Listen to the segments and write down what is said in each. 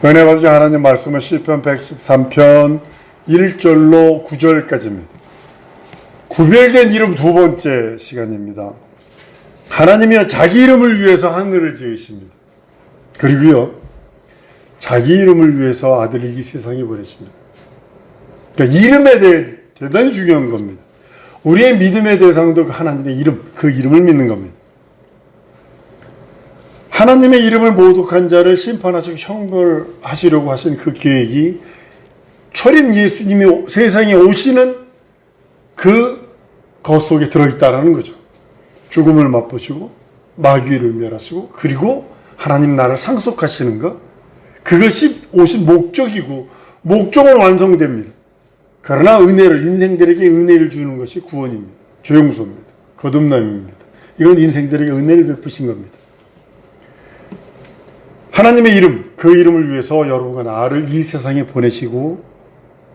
은혜 받으신 하나님 말씀은 시편 113편 1절로 9절까지입니다. 구별된 이름 두 번째 시간입니다. 하나님이여 자기 이름을 위해서 하늘을 지으십니다. 그리고요 자기 이름을 위해서 아들을 이 세상에 보내십니다. 그러니까 이름에 대해 대단히 중요한 겁니다. 우리의 믿음의 대상도 하나님의 이름, 그 이름을 믿는 겁니다. 하나님의 이름을 모독한 자를 심판하시고 형벌하시려고 하신 그 계획이 초림 예수님이 세상에 오시는 것 속에 들어있다라는 거죠. 죽음을 맛보시고 마귀를 멸하시고 그리고 하나님 나라를 상속하시는 것, 그것이 오신 목적이고 목적은 완성됩니다. 그러나 인생들에게 은혜를 주는 것이 구원입니다. 죄용서입니다. 거듭남입니다. 이건 인생들에게 은혜를 베푸신 겁니다. 하나님의 이름, 그 이름을 위해서 여러분과 나를 이 세상에 보내시고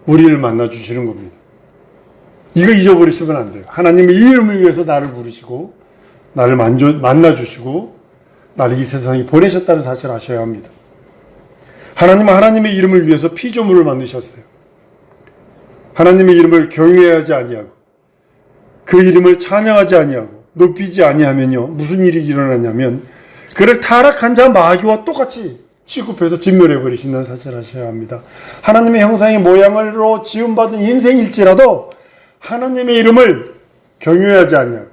우리를 만나주시는 겁니다. 이거 잊어버리시면 안 돼요. 하나님의 이름을 위해서 나를 부르시고 나를 만나주시고 나를 이 세상에 보내셨다는 사실을 아셔야 합니다. 하나님은 하나님의 이름을 위해서 피조물을 만드셨어요. 하나님의 이름을 경외하지 아니하고 그 이름을 찬양하지 아니하고 높이지 아니하면요 무슨 일이 일어나냐면 그를 타락한 자 마귀와 똑같이 취급해서 진멸해 버리신다는 사실을 아셔야 합니다. 하나님의 형상의 모양으로 지음받은 인생일지라도 하나님의 이름을 경외하지 아니하고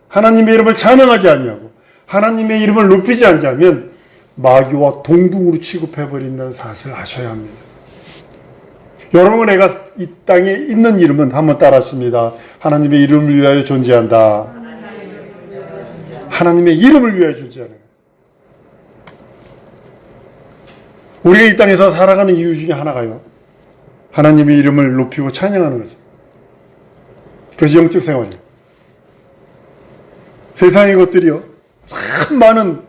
하나님의 이름을 찬양하지 아니하고 하나님의 이름을 높이지 않냐면 마귀와 동등으로 취급해 버린다는 사실을 아셔야 합니다. 여러분, 내가 이 땅에 있는 이름은 한번 따라하십니다. 하나님의 이름을 위하여 존재한다. 하나님의 이름을 위하여 존재하는 거예요. 우리가 이 땅에서 살아가는 이유 중에 하나가요, 하나님의 이름을 높이고 찬양하는 것입니다. 그것이 영적 생활이에요. 세상의 것들이요 참 많은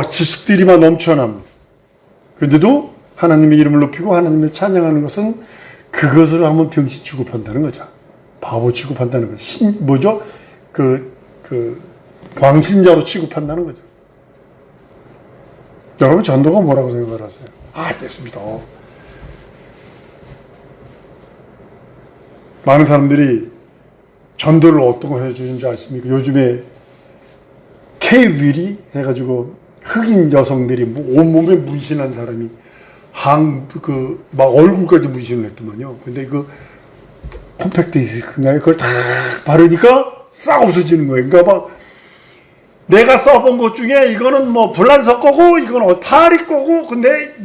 지식들이만 넘쳐납니다. 그런데도 하나님의 이름을 높이고 하나님을 찬양하는 것은 그것을 한번 병시 취급한다는 거죠. 바보 취급한다는 거죠. 광신자로 취급한다는 거죠. 여러분, 전도가 뭐라고 생각을 하세요? 알겠습니다. 많은 사람들이 전도를 어떤 거 해주는지 아십니까? 요즘에 K-윌이 해가지고 흑인 여성들이 온몸에 문신한 사람이 막 얼굴까지 문신을 했더만요. 근데 콤팩트 디스크인가요? 그걸 다 바르니까 싹 없어지는 거예요. 그러니까 막 내가 써본 것 중에 이거는 불란서 거고 이건 파리 거고 근데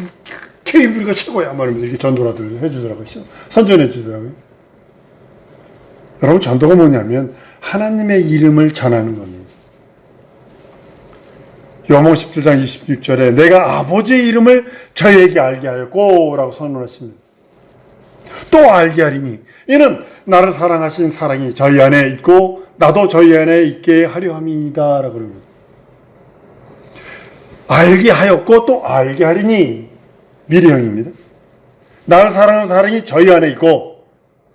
K-윌가 최고야 말하면서 이렇게 전도라도 해주더라고요. 선전해 주더라고요. 여러분, 전도가 뭐냐면 하나님의 이름을 전하는 겁니다. 요한복음 17장 26절에 내가 아버지의 이름을 저희에게 알게 하였고 라고 선언하십니다. 또 알게 하리니 이는 나를 사랑하신 사랑이 저희 안에 있고 나도 저희 안에 있게 하려 함이다 라고 그럽니다. 알게 하였고 또 알게 하리니 미래형입니다. 나를 사랑하는 사랑이 저희 안에 있고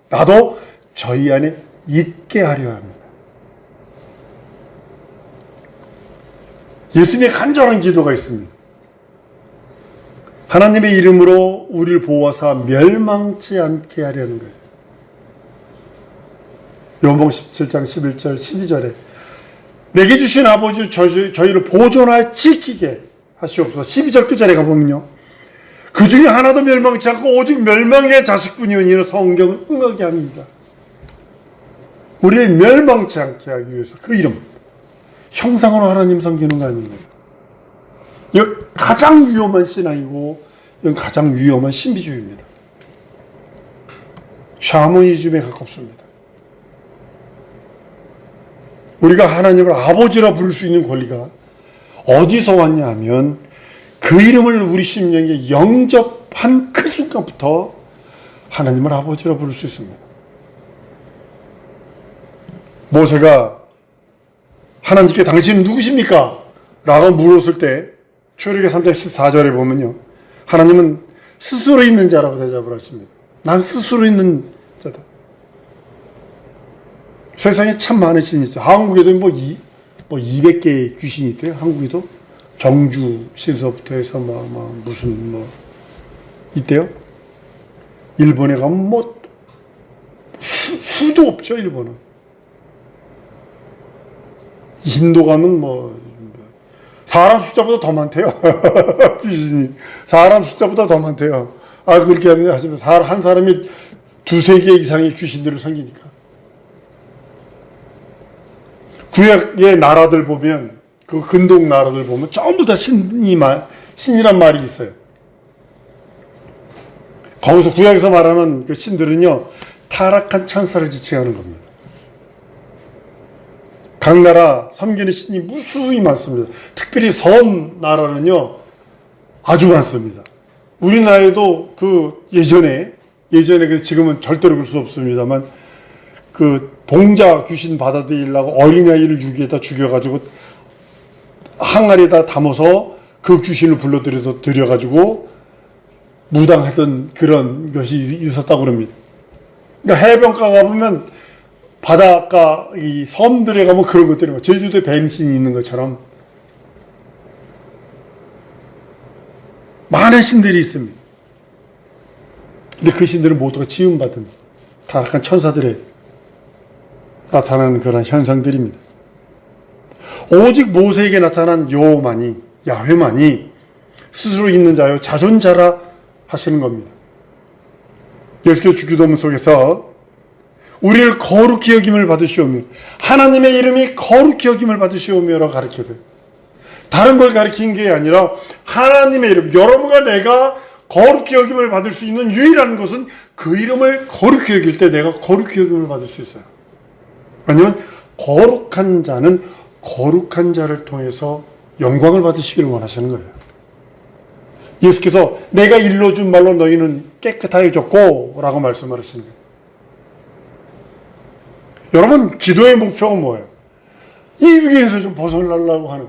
나도 저희 안에 있게 하려 합니다. 예수님의 간절한 기도가 있습니다. 하나님의 이름으로 우리를 보호하사 멸망치 않게 하려는 거예요. 요한복음 17장 11절 12절에 내게 주신 아버지 저희를 보존하여 지키게 하시옵소서. 12절 끝절에 가보면요 그 중에 하나도 멸망치 않고 오직 멸망의 자식뿐이오니 성경은 응하게 합니다. 우리를 멸망치 않게 하기 위해서 그 이름 형상으로 하나님 섬기는 거 아니에요. 이거 가장 위험한 신앙이고 이건 가장 위험한 신비주의입니다. 샤머니즘에 가깝습니다. 우리가 하나님을 아버지라 부를 수 있는 권리가 어디서 왔냐 하면 그 이름을 우리 심령에 영접한 그 순간부터 하나님을 아버지라 부를 수 있습니다. 모세가 하나님께 당신은 누구십니까? 라고 물었을 때 출애굽기 3장 14절에 보면요 하나님은 스스로 있는 자라고 대답을 하십니다. 난 스스로 있는 자다. 세상에 참 많은 신이 있어요. 한국에도 200개의 귀신이 있대요. 한국에도 정주 신서부터 해서 무슨 있대요. 일본에 가면 수도 없죠, 일본은. 인도 가면 사람 숫자보다 더 많대요. 귀신이. 사람 숫자보다 더 많대요. 그렇게 하시면 한 사람이 두세 개 이상의 귀신들을 섬기니까. 구약의 나라들 보면, 그 근동 나라들 보면 전부 다 신이란 말이 있어요. 거기서 구약에서 말하는 그 신들은요, 타락한 천사를 지칭하는 겁니다. 각 나라 섬기는 신이 무수히 많습니다. 특별히 섬 나라는요, 아주 많습니다. 우리나라에도 예전에 지금은 절대로 그럴 수 없습니다만, 동자 귀신 받아들이려고 어린아이를 유기에다 죽여가지고 항아리에다 담아서 그 귀신을 들여가지고 무당했던 그런 것이 있었다고 합니다. 그러니까 해변가 가보면 바닷가 이 섬들에 가면 그런 것들이 제주도에 뱀신이 있는 것처럼 많은 신들이 있습니다. 근데 그 신들은 모두가 지음받은 타락한 천사들의 나타나는 그런 현상들입니다. 오직 모세에게 나타난 여호만이, 야훼만이 스스로 있는 자요 자존자라 하시는 겁니다. 예수께서 주기도문 속에서 우리를 거룩히 여김을 받으시오며 하나님의 이름이 거룩히 여김을 받으시오며라고 가르쳐서요. 다른 걸 가르친 게 아니라 하나님의 이름, 여러분과 내가 거룩히 여김을 받을 수 있는 유일한 것은 그 이름을 거룩히 여길 때 내가 거룩히 여김을 받을 수 있어요. 왜냐하면 거룩한 자는 거룩한 자를 통해서 영광을 받으시기를 원하시는 거예요. 예수께서 내가 일러준 말로 너희는 깨끗하여졌고 라고 말씀을 하시는 거예요. 여러분, 기도의 목표가 뭐예요? 이 위기에서 좀 벗어나려고 하는,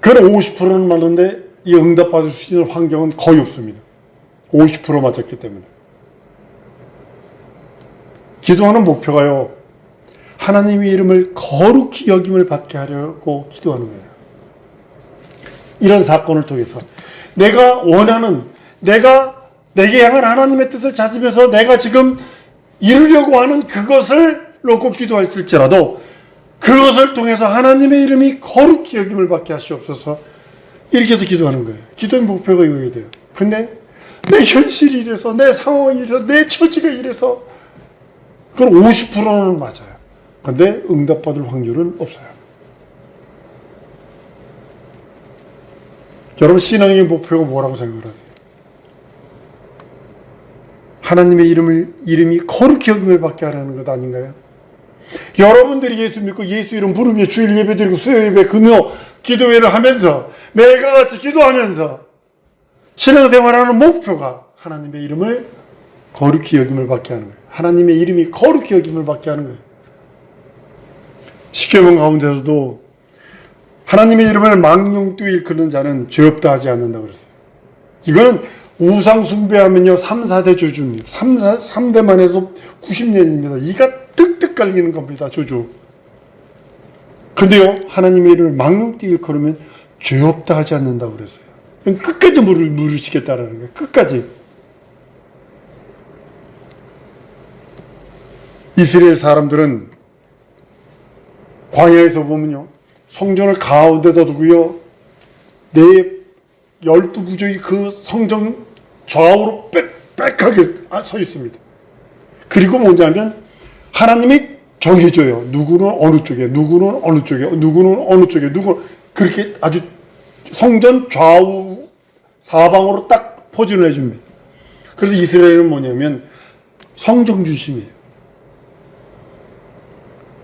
그건 50%는 맞는데 이 응답받을 수 있는 환경은 거의 없습니다. 50% 맞았기 때문에. 기도하는 목표가요, 하나님의 이름을 거룩히 여김을 받게 하려고 기도하는 거예요. 이런 사건을 통해서 내가 원하는, 내게 향한 하나님의 뜻을 찾으면서 내가 지금 이루려고 하는 그것을 놓고 기도할지라도 그것을 통해서 하나님의 이름이 거룩히 여김을 받게 하시옵소서, 이렇게 해서 기도하는 거예요. 기도의 목표가 이거야 돼요. 근데 내 현실이 이래서, 내 상황이 이래서, 내 처지가 이래서, 그건 50%는 맞아요. 근데 응답받을 확률은 없어요. 여러분, 신앙의 목표가 뭐라고 생각을 하세요? 하나님의 이름이 거룩히 여김을 받게 하라는 것 아닌가요? 여러분들이 예수 믿고 예수 이름 부르며 주일 예배 드리고 수요 예배, 금요 기도회를 하면서 매일과 같이 기도하면서 신앙생활하는 목표가 하나님의 이름을 거룩히 여김을 받게 하는 거예요. 하나님의 이름이 거룩히 여김을 받게 하는 거예요. 십계명 가운데서도 하나님의 이름을 망령되이 일컫는 자는 죄 없다 하지 않는다고 그랬어요. 이거는 우상 숭배하면요 3, 4대 저주입니다. 3대만 해도 90년입니다. 이가 뜩뜩 깔리는 겁니다. 저주. 근데요, 하나님의 이름을 망령되이 일컬으면 죄 없다 하지 않는다고 그랬어요. 끝까지 물으시겠다라는 거예요. 끝까지. 이스라엘 사람들은 광야에서 보면요, 성전을 가운데다 두고요, 네 12부족이 그 성전 좌우로 빽빽하게 서 있습니다. 그리고 뭐냐면 하나님이 정해줘요. 누구는 어느 쪽에, 누구는 어느 쪽에, 누구는 어느 쪽에, 그렇게 아주 성전 좌우 사방으로 딱 포진을 해줍니다. 그래서 이스라엘은 뭐냐면 성정 중심이에요.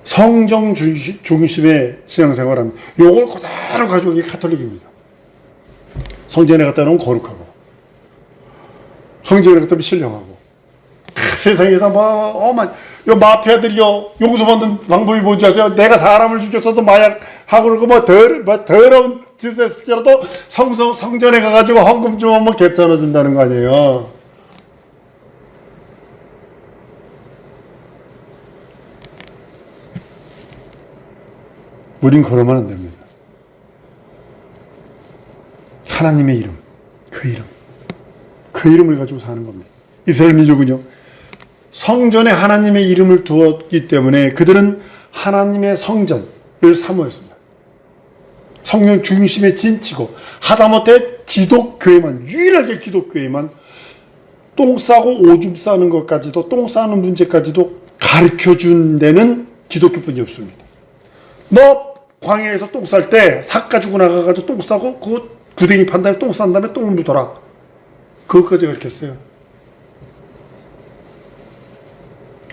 성정 중심의 신앙생활을 합니다. 요걸 그대로 가지고 이게 카톨릭입니다. 성전에 갖다 놓으면 거룩하고, 성전에 갖다 놓으면 신령하고, 세상에서 요 마피아들이요, 용서받는 방법이 뭔지 아세요? 내가 사람을 죽였어도 마약하고 그러고 더러운 짓을 했을지라도 성전에 가가지고 헌금 좀 하면 괜찮아진다는 거 아니에요. 우린 그러면 안 됩니다. 하나님의 이름, 그 이름을 가지고 사는 겁니다. 이스라엘 민족은요, 성전에 하나님의 이름을 두었기 때문에 그들은 하나님의 성전을 사모했습니다. 성령 중심에 진치고 하다못해 기독교회만, 유일하게 기독교회만 똥 싸고 오줌 싸는 것까지도, 똥 싸는 문제까지도 가르쳐 준 데는 기독교뿐이 없습니다. 너 광야에서 똥 쌀 때 삭 가지고 나가가지고 똥 싸고 그 구덩이 판 다음에 똥 싼 다음에 똥을 묻어라. 그것까지 가르쳤어요.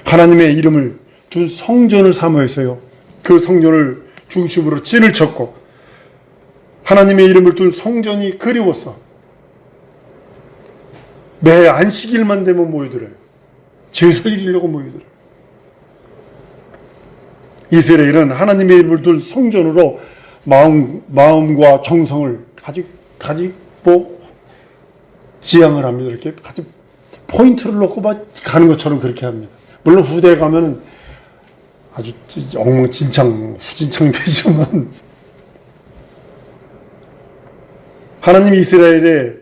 하나님의 이름을 둔 성전을 사모했어요. 그 성전을 중심으로 진을 쳤고 하나님의 이름을 둔 성전이 그리웠어. 매 안식일만 되면 모여들어요. 제사를 지키려고 모여들어요. 이스라엘은 하나님의 이름을 둔 성전으로 마음과 정성을 가지고 지향을 합니다. 이렇게 아주 포인트를 놓고 막 가는 것처럼 그렇게 합니다. 물론 후대에 가면은 아주 후진창 되지만 하나님이 이스라엘의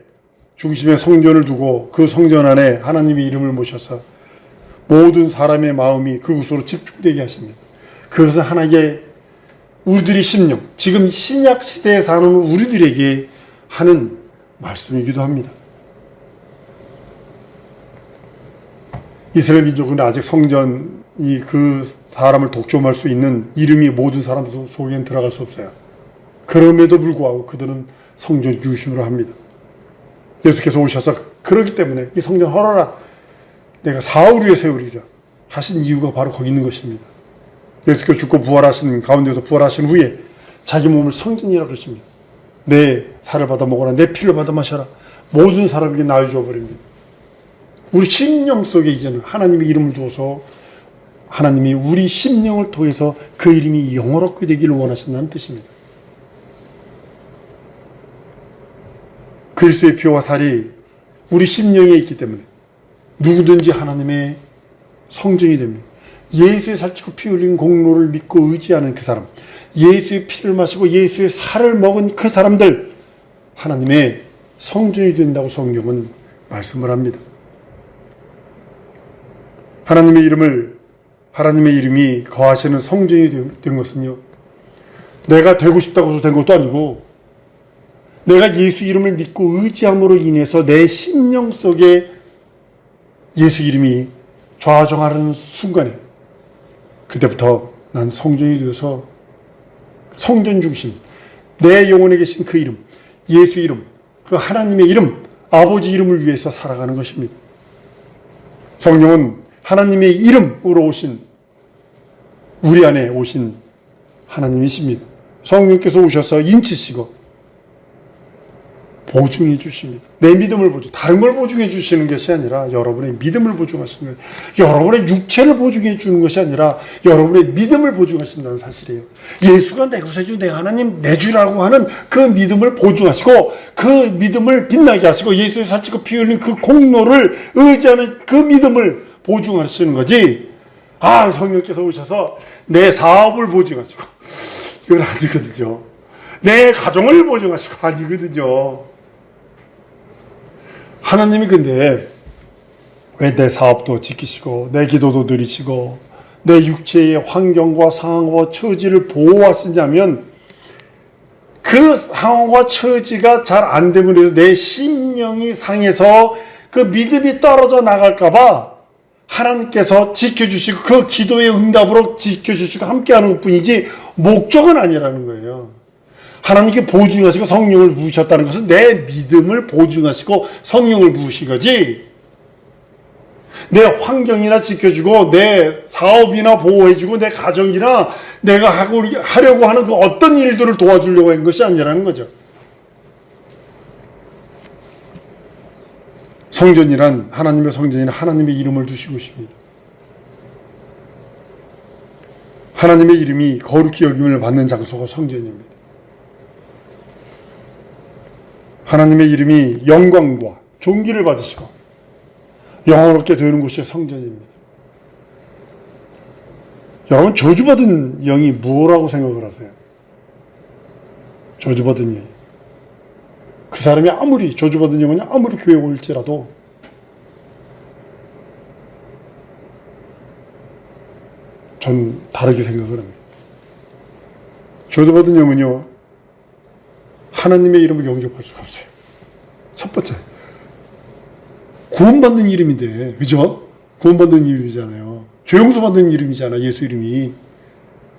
중심에 성전을 두고 그 성전 안에 하나님의 이름을 모셔서 모든 사람의 마음이 그곳으로 집중되게 하십니다. 그것은 하나님의 우리들의 심령, 지금 신약 시대에 사는 우리들에게 하는 말씀이기도 합니다. 이스라엘 민족은 아직 성전이 그 사람을 독점할 수 있는 이름이 모든 사람 속에는 들어갈 수 없어요. 그럼에도 불구하고 그들은 성전 중심으로 합니다. 예수께서 오셔서 그러기 때문에 이 성전 헐어라, 내가 사흘 후에 세우리라 하신 이유가 바로 거기 있는 것입니다. 예수께서 죽고 부활하신 가운데서 부활하신 후에 자기 몸을 성전이라고 그러십니다. 내 살을 받아 먹어라, 내 피를 받아 마셔라, 모든 사람에게 나눠줘 버립니다. 우리 심령 속에 이제는 하나님의 이름을 두어서 하나님이 우리 심령을 통해서 그 이름이 영원롭게 되기를 원하신다는 뜻입니다. 그리스도의 피와 살이 우리 심령에 있기 때문에 누구든지 하나님의 성전이 됩니다. 예수의 살찌고 피 흘린 공로를 믿고 의지하는 그 사람, 예수의 피를 마시고 예수의 살을 먹은 그 사람들, 하나님의 성전이 된다고 성경은 말씀을 합니다. 하나님의 이름이 거하시는 성전이 된 것은요, 내가 되고 싶다고 해서 된 것도 아니고 내가 예수 이름을 믿고 의지함으로 인해서 내 심령 속에 예수 이름이 좌정하는 순간에 그때부터 난 성전이 되어서 성전 중심, 내 영혼에 계신 그 이름, 예수 이름, 그 하나님의 이름, 아버지 이름을 위해서 살아가는 것입니다. 성령은 하나님의 이름으로 오신, 우리 안에 오신 하나님이십니다. 성령께서 오셔서 인치시고 보증해 주십니다. 내 믿음을 다른 걸 보증해 주시는 것이 아니라 여러분의 믿음을 보증하시는 거예요. 여러분의 육체를 보증해 주는 것이 아니라 여러분의 믿음을 보증하신다는 사실이에요. 예수가 내 구세주, 내 하나님, 내 주라고 하는 그 믿음을 보증하시고 그 믿음을 빛나게 하시고 예수의 살찌고 피 흘린 그 공로를 의지하는 그 믿음을 보증하시는 거지. 성령께서 오셔서 내 사업을 보증하시고, 이건 아니거든요. 내 가정을 보증하시고, 아니거든요. 하나님이 근데 왜 내 사업도 지키시고 내 기도도 들으시고 내 육체의 환경과 상황과 처지를 보호하시냐면, 그 상황과 처지가 잘 안 되면 내 심령이 상해서 그 믿음이 떨어져 나갈까봐 하나님께서 지켜주시고 그 기도의 응답으로 지켜주시고 함께하는 것뿐이지 목적은 아니라는 거예요. 하나님께 보증하시고 성령을 부으셨다는 것은 내 믿음을 보증하시고 성령을 부으신 거지, 내 환경이나 지켜주고 내 사업이나 보호해주고 내 가정이나 내가 하려고 하는 그 어떤 일들을 도와주려고 한 것이 아니라는 거죠. 성전이란, 하나님의 성전이란 하나님의 이름을 두시고 있습니다. 하나님의 이름이 거룩히 여김을 받는 장소가 성전입니다. 하나님의 이름이 영광과 존귀를 받으시고 영원롭게 되는 곳이 성전입니다. 여러분, 저주받은 영이 뭐라고 생각을 하세요? 저주받은 영이 그 사람이 아무리 저주받은 영혼이 아무리 교회에 올지라도 전 다르게 생각을 합니다. 저주받은 영혼이요, 하나님의 이름을 영접할 수가 없어요. 첫 번째, 구원받는 이름인데, 그죠? 구원받는 이름이잖아요. 죄용서 받는 이름이잖아, 예수 이름이.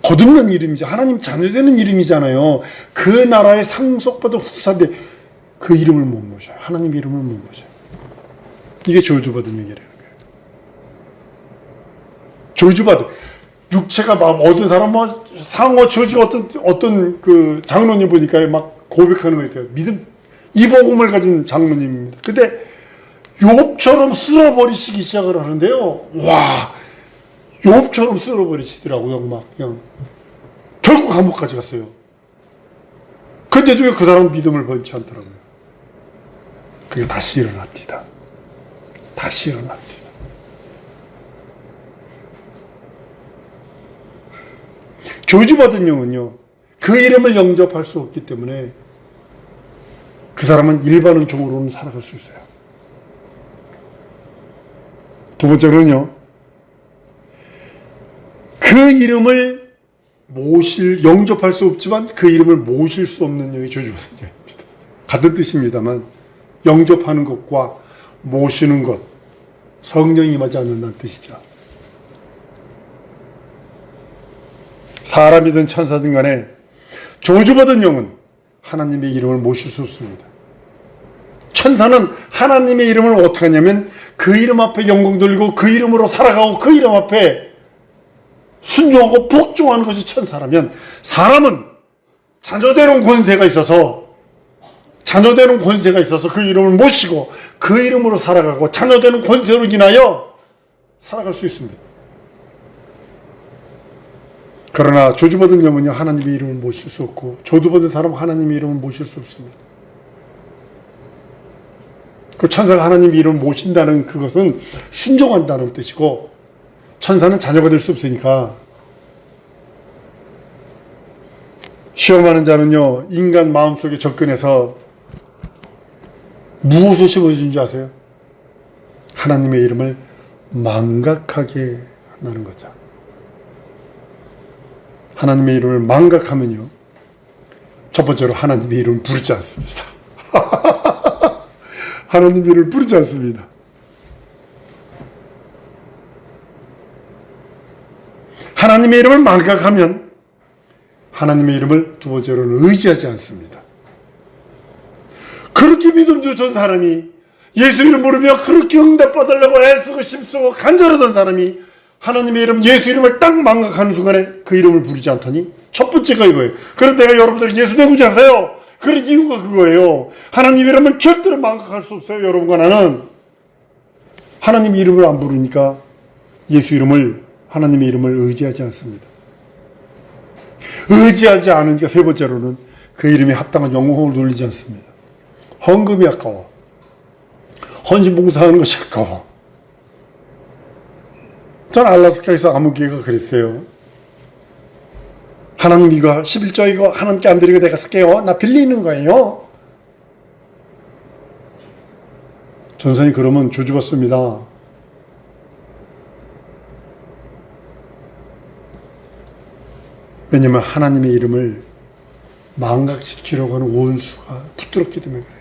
거듭난 이름이죠. 하나님 자녀되는 이름이잖아요. 그 나라의 상속받은 후사인데 그 이름을 못 모셔요. 하나님 이름을 못 모셔요. 이게 저주받은 영이라는 거예요. 저주받은, 육체가 막 어떤 사람 뭐 상어 처지가 어떤 그 장로님 보니까 막 고백하는 거 있어요. 믿음, 이 복음을 가진 장로님입니다. 근데 욥처럼 쓸어버리시기 시작을 하는데요. 와, 욥처럼 쓸어버리시더라고요. 막 그냥 결국 감옥까지 갔어요. 근데도 왜 그 사람은 믿음을 번지 않더라고요. 그게 다시 일어났디다. 다시 일어났디다. 저주받은 영은요, 그 이름을 영접할 수 없기 때문에 그 사람은 일반은 종으로는 살아갈 수 있어요. 두 번째로는요, 그 이름을 영접할 수 없지만 그 이름을 모실 수 없는 영이 저주받은 영입니다. 같은 뜻입니다만, 영접하는 것과 모시는 것, 성령이 임하지 않는다는 뜻이죠. 사람이든 천사든 간에 저주받은 영은 하나님의 이름을 모실 수 없습니다. 천사는 하나님의 이름을 어떻게 하냐면 그 이름 앞에 영광 돌리고 그 이름으로 살아가고 그 이름 앞에 순종하고 복종하는 것이 천사라면, 사람은 자녀되는 권세가 있어서 그 이름을 모시고 그 이름으로 살아가고 자녀되는 권세로 인하여 살아갈 수 있습니다. 그러나 저주받은 영은요, 하나님의 이름을 모실 수 없고, 저주받은 사람은 하나님의 이름을 모실 수 없습니다. 그 천사가 하나님의 이름을 모신다는 그것은 순종한다는 뜻이고, 천사는 자녀가 될 수 없으니까. 시험하는 자는요, 인간 마음속에 접근해서 무엇을 심어준 줄 아세요? 하나님의 이름을 망각하게 한다는 거죠. 하나님의 이름을 망각하면요, 첫 번째로 하나님의 이름을 부르지 않습니다. 하나님의 이름을 부르지 않습니다. 하나님의 이름을 망각하면 하나님의 이름을 두 번째로는 의지하지 않습니다. 그렇게 믿음 주던 사람이, 예수 이름 부르며 그렇게 응답받으려고 애쓰고 힘쓰고 간절하던 사람이 하나님의 이름, 예수 이름을 딱 망각하는 순간에 그 이름을 부르지 않더니, 첫 번째가 이거예요. 그런데 내가 여러분들이 예수 내 구주 하세요. 그런 이유가 그거예요. 하나님 이름은 절대로 망각할 수 없어요. 여러분과 나는 하나님 이름을 안 부르니까 하나님의 이름을 의지하지 않습니다. 의지하지 않으니까 세 번째로는 그 이름에 합당한 영광을 돌리지 않습니다. 헌금이 아까워. 헌신봉사하는 것이 아까워. 전 알라스카에서 아무개가 그랬어요. 하나님 이거 11조 이거 하나님께 안 드리고 내가 쓸게요. 나 빌리는 거예요. 전선이 그러면 저주받습니다. 왜냐하면 하나님의 이름을 망각시키려고 하는 원수가 붙들었기 때문에 그래요.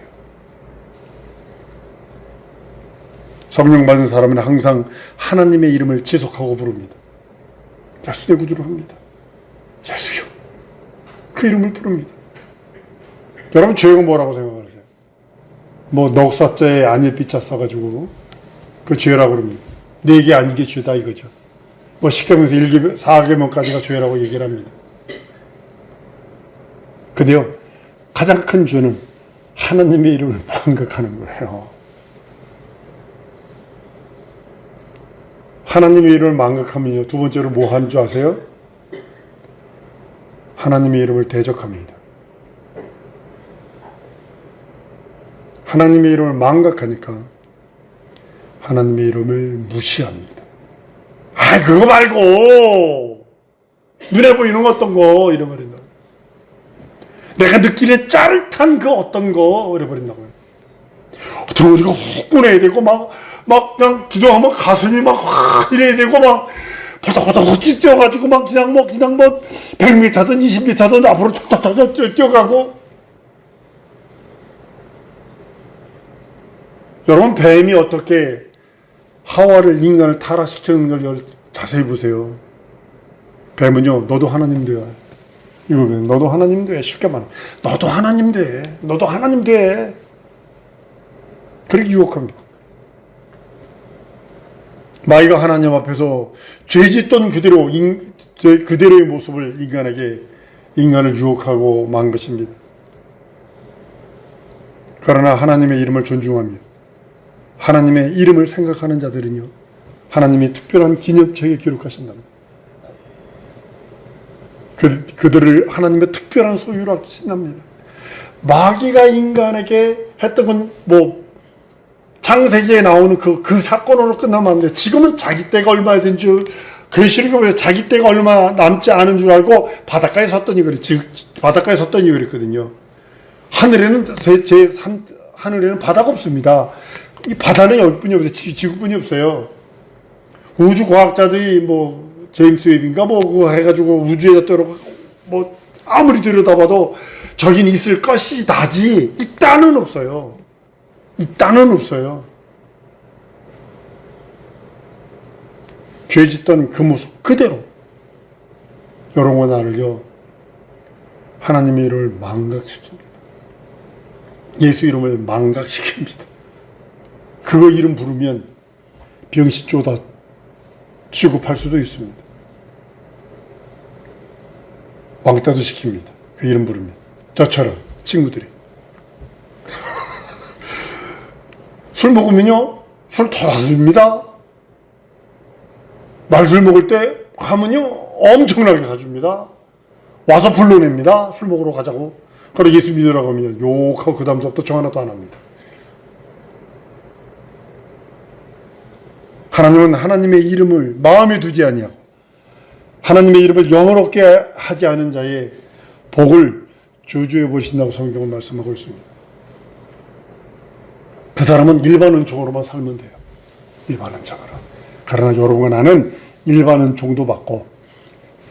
성령 받은 사람은 항상 하나님의 이름을 지속하고 부릅니다. 예수 내 구주로 합니다. 예수요. 그 이름을 부릅니다. 여러분 죄가 뭐라고 생각하세요? 뭐 넉사자에 안일비자 써가지고 그 죄라고 그럽니다. 네개 아닌 게 죄다 이거죠. 뭐 십계명에서 4계명까지가 죄라고 얘기를 합니다. 근데요, 가장 큰 죄는 하나님의 이름을 망각하는 거예요. 하나님의 이름을 망각하면요, 두 번째로 뭐 하는 줄 아세요? 하나님의 이름을 대적합니다. 하나님의 이름을 망각하니까 하나님의 이름을 무시합니다. 아, 그거 말고 눈에 보이는 어떤 거 이런 말인다. 내가 느끼는 짜릿한 그 어떤 거 그래버린다고요. 어떤 우리가 훅 보내야 되고 막 그냥 기도하면 가슴이 막 확 이래야 되고 막 보다보다 뛰어가지고 막 그냥 뭐 100m든 20m든 앞으로 탁탁탁 뛰어가고. 여러분, 뱀이 어떻게 하와를 인간을 타락시키는 걸 자세히 보세요. 뱀은요, 너도 하나님 돼야. 이거 너도 하나님 돼. 쉽게 말하면 너도 하나님 돼. 너도 하나님 돼. 그렇게 유혹합니다. 마귀가 하나님 앞에서 죄짓던 그대로의 모습을 인간을 유혹하고 만 것입니다. 그러나 하나님의 이름을 존중하며 하나님의 이름을 생각하는 자들은요, 하나님이 특별한 기념책에 기록하신답니다. 그들을 하나님의 특별한 소유로 하신답니다. 마귀가 인간에게 했던 건 창세기에 나오는 그 사건으로 끝나면 안 돼요. 지금은 자기 때가 얼마나 된 줄, 계시록에 자기 때가 얼마 남지 않은 줄 알고 바닷가에 섰더니 그랬거든요. 하늘에는 바다가 없습니다. 이 바다는 여기뿐이 없어요. 지구뿐이 없어요. 우주 과학자들이 제임스 웹인가 그거 해가지고 우주에다 떨어가 아무리 들여다봐도 저긴 있을 것이 나지 있다는 없어요. 죄 짓던 그 모습 그대로 여러분과 나를요, 하나님의 이름을 망각시킵니다. 예수 이름을 망각시킵니다. 그거 이름 부르면 병시 쪼다 취급할 수도 있습니다. 왕따도 시킵니다. 그 이름 부르면. 저처럼 친구들이. 술 먹으면요, 술 더 사줍니다. 말술 먹을 때 하면요, 엄청나게 사줍니다. 와서 불러냅니다. 술 먹으러 가자고. 그리고 예수 믿으라고 하면 욕하고 그 다음부터 정 하나도 안 합니다. 하나님은 하나님의 이름을 마음에 두지 아니하고 하나님의 이름을 영어롭게 하지 않은 자의 복을 저주해 보신다고 성경은 말씀하고 있습니다. 그 사람은 일반 은총으로만 살면 돼요. 일반 은총으로. 그러나 여러분과 나는 일반 은총도 받고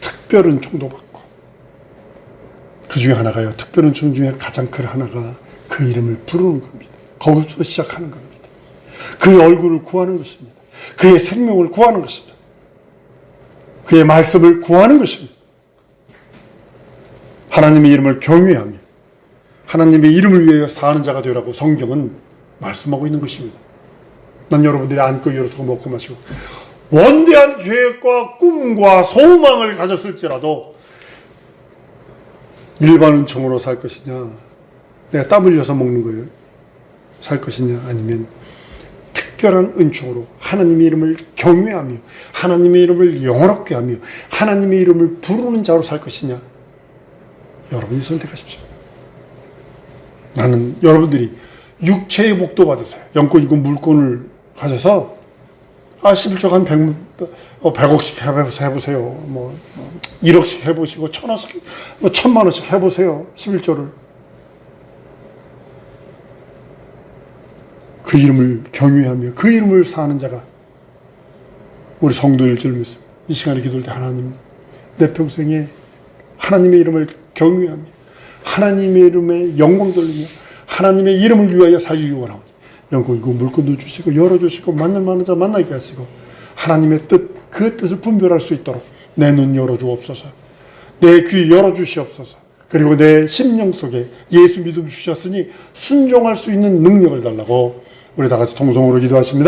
특별 은총도 받고, 그 중에 하나가요, 특별 은총 중에 가장 큰 하나가 그 이름을 부르는 겁니다. 거기서 시작하는 겁니다. 그의 얼굴을 구하는 것입니다. 그의 생명을 구하는 것입니다. 그의 말씀을 구하는 것입니다. 하나님의 이름을 경외하며 하나님의 이름을 위하여 사는 자가 되라고 성경은 말씀하고 있는 것입니다. 난 여러분들이 안고 일어서고 먹고 마시고 원대한 계획과 꿈과 소망을 가졌을지라도 일반 은총으로 살 것이냐, 내가 땀 흘려서 먹는 거예요, 살 것이냐, 아니면 특별한 은총으로 하나님의 이름을 경외하며 하나님의 이름을 영원롭게 하며 하나님의 이름을 부르는 자로 살 것이냐, 여러분이 선택하십시오. 나는 여러분들이 육체의 복도 받으세요. 영권이고 물권을 가져서 11조 한 100억씩 해보세요. 1억씩 해보시고 1000원씩, 1000만원씩 해보세요. 11조를. 그 이름을 경외하며 그 이름을 사는 자가 우리 성도일 줄 믿습니다. 이 시간에 기도할 때 하나님, 내 평생에 하나님의 이름을 경외하며 하나님의 이름에 영광 돌리며 하나님의 이름을 위하여 살기 원하오니 영광이고 물건도 주시고 열어주시고 만날 자 만나게 하시고 하나님의 뜻, 그 뜻을 분별할 수 있도록 내 눈 열어주옵소서, 내 귀 열어주시옵소서. 그리고 내 심령 속에 예수 믿음 주셨으니 순종할 수 있는 능력을 달라고 우리 다 같이 통성으로 기도하십니다.